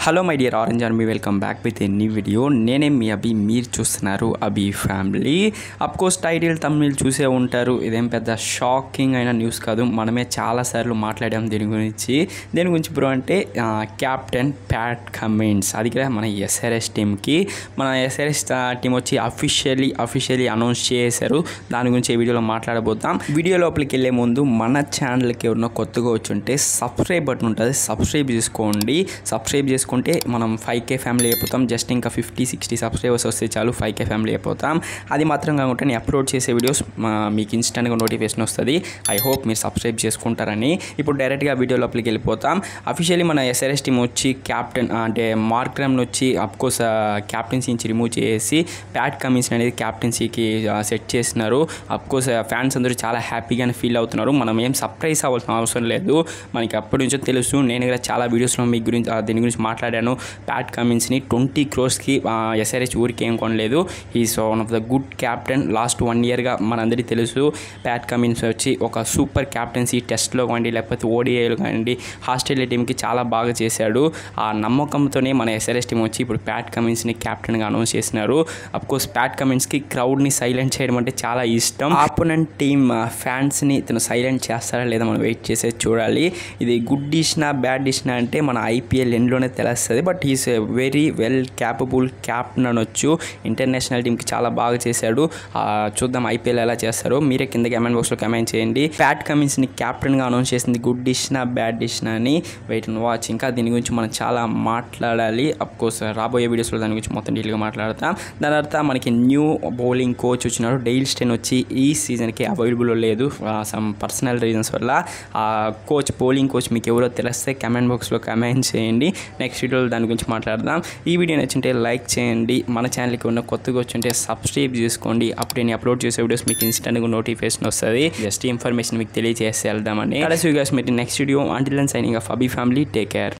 Hello my dear orange army, welcome back with a new video. నేనే మీ అభి, మీరు చూస్తున్నారు అభి family. Of course title Tamil చూసే ఉంటారు. ఇదేం పెద్ద షాకింగ్ అయిన న్యూస్ కాదు, మనమే చాలాసార్లు మాట్లాడాం దేని గురించి బ్రో అంటే కెప్టెన్ ప్యాట్ కమిన్స్. అది కూడా మన ఎస్ఆర్ఎస్ టీమ్కి, మన ఎస్ఆర్ఎస్ టీం వచ్చి అఫీషియల్లీ అనౌన్స్ చేశారు. దాని గురించి ఈ వీడియోలో మాట్లాడబోతాం. వీడియో లోపలికి వెళ్ళే ముందు మన ఛానల్కి ఎవరైనా కొత్తగా వచ్చి ఉంటే సబ్స్క్రైబ్ బటన్ ఉంటుంది, సబ్స్క్రైబ్ చేసుకోండి. సబ్స్క్రైబ్ చేసుకుంటే మనం 5K ఫ్యామిలీ అయిపోతాం. జస్ట్ ఇంకా 50-60 సబ్స్క్రైబర్స్ వస్తే చాలు 5K ఫ్యామిలీ అయిపోతాం. అది మాత్రం కాకుండా నేను అప్లోడ్ చేసే వీడియోస్ మీకు ఇన్స్టెంట్గా నోటిఫికేషన్ వస్తుంది. ఐ హోప్ మీరు సబ్స్క్రైబ్ చేసుకుంటారని. ఇప్పుడు డైరెక్ట్గా వీడియో లోపలికి వెళ్ళిపోతాం. అఫీషియల్లీ మన ఎస్ఆర్ఎస్ టీం వచ్చి క్యాప్టెన్ అంటే మార్క్రమ్ని వచ్చి అఫ్కోర్స్ క్యాప్టెన్సీ నుంచి రిమూవ్ చేసి ప్యాట్ కమిన్స్ అనేది క్యాప్టెన్సీకి సెట్ చేస్తున్నారు. అఫ్కోర్స్ ఫ్యాన్స్ అందరూ చాలా హ్యాపీగానే ఫీల్ అవుతున్నారు. మనం ఏం సర్ప్రైజ్ అవ్వాల్సిన అవసరం లేదు, మనకి అప్పటి నుంచో తెలుసు. నేను కూడా చాలా వీడియోస్లో మీ గురించి దీని గురించి మాట్లాడాను. ప్యాట్ కమిన్స్ని 20 crores ఎస్ఆర్హెచ్ ఊరికి ఏం కొనలేదు. Is one of the good captain. Last 1 yearగా మనందరికీ తెలుసు ప్యాట్ కమిన్స్ వచ్చి ఒక సూపర్ క్యాప్టెన్సీ. టెస్ట్లో కానివ్వండి, లేకపోతే ఓడిఐలో కానివ్వండి, ఆస్ట్రేలియా టీంకి చాలా బాగా చేశాడు. ఆ నమ్మకంతోనే మన ఎస్ఆర్ఎస్ టీం వచ్చి ఇప్పుడు ప్యాట్ కమిన్స్ని క్యాప్టెన్గా అనౌన్స్ చేసినారు. అఫ్కోర్స్ ప్యాట్ కమిన్స్కి క్రౌడ్ని సైలెంట్ చేయడం అంటే చాలా ఇష్టం. ఆపోనెంట్ టీమ్ ఫ్యాన్స్ని ఇతను సైలెంట్ చేస్తారా లేదా మనం వెయిట్ చేసేది చూడాలి. ఇది గుడ్ డిష్నా బ్యాడ్ డిష్నా అంటే మన ఐపీఎల్ ఎండ్లోనే తెలుస్తుంది. But is very well capable captain అనొచ్చు. ఇంటర్నేషనల్ టీంకి చాలా బాగా చేశాడు. చూద్దాం ఐపీఎల్ ఎలా చేస్తారో. మీరే కింద కమెంట్ బాక్స్లో కమెంట్ చేయండి. ప్యాట్ కమిన్స్ని క్యాప్టెన్గా అనౌన్స్ చేసింది గుడ్ డిష్నా బ్యాడ్ డిష్నా అని. Wait and watch. ఇంకా దీని గురించి మనం చాలా మాట్లాడాలి. అఫ్కోర్స్ రాబోయే వీడియోస్లో దాని గురించి మొత్తం డీటెయిల్గా మాట్లాడతాం. దాని తర్వాత మనకి న్యూ బౌలింగ్ కోచ్ వచ్చినారు. డేల్ స్టెయిన్ వచ్చి ఈ సీజన్కి అవైలబుల్ లేదు, సమ్ పర్సనల్ రీజన్స్ వల్ల. ఆ కోచ్ బౌలింగ్ కోచ్ మీకు ఎవరో తెలిస్తే కమెంట్ బాక్స్లో కమెంట్ చేయండి. నెక్స్ట్ వీడియోలో దాని గురించి మాట్లాడదాం. ఈ వీడియో నచ్చుంటే లైక్ చేయండి. మన ఛానల్కి ఉన్న కొత్తగా వచ్చుంటే సబ్స్క్రైబ్ చేసుకోండి. అప్పుడు నేను అప్లోడ్ చేసే వీడియోస్ మీకు ఇన్స్టెంట్గా నోటిఫికేషన్ వస్తుంది. జస్ట్ ఇన్ఫర్మేషన్ మీకు తెలియజేసి వెళ్దామని. Next video. Until then signing off Abhi family. Take care.